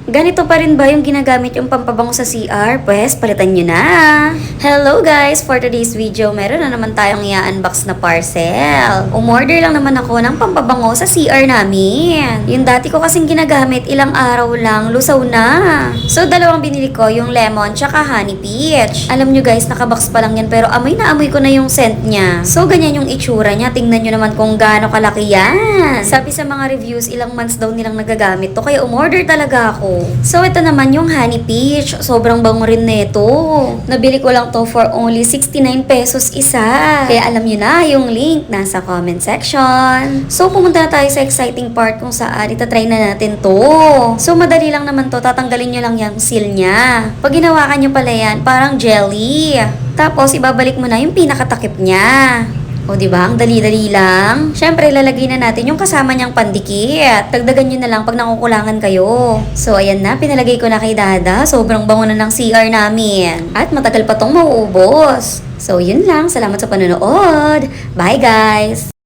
Ganito pa rin ba yung ginagamit yung pampabango sa CR? Pwes, palitan nyo na! Hello guys! For today's video, meron na naman tayong i-unbox na parcel. Umorder lang naman ako ng pampabango sa CR namin. Yung dati ko kasing ginagamit, ilang araw lang, lusaw na. So, dalawang binili ko, yung lemon tsaka honey peach. Alam nyo guys, nakabox pa lang yan pero amoy na amoy ko na yung scent niya. So, ganyan yung itsura niya. Tingnan nyo naman kung gaano kalaki yan. Sabi sa mga reviews, ilang months daw nilang nagagamit to, kaya umorder talaga ako. So, ito naman yung honey peach. Sobrang bango rin nito. Nabili ko lang to for only 69 pesos isa. Kaya alam nyo na, yung link nasa comment section. So, pumunta na tayo sa exciting part kung saan itatry na natin to. So, madali lang naman to. Tatanggalin nyo lang yung seal niya. Pag ginawakan nyo pala yan, parang jelly. Tapos, ibabalik mo na yung pinakatakip niya. O, diba? Ang dali-dali lang. Siyempre, lalagay na natin yung kasama niyang pandikit. Dagdagan nyo na lang pag nakukulangan kayo. So, ayan na. Pinalagay ko na kay Dada. Sobrang bango na ng CR namin. At matagal pa tong mauubos. So, yun lang. Salamat sa panonood. Bye, guys!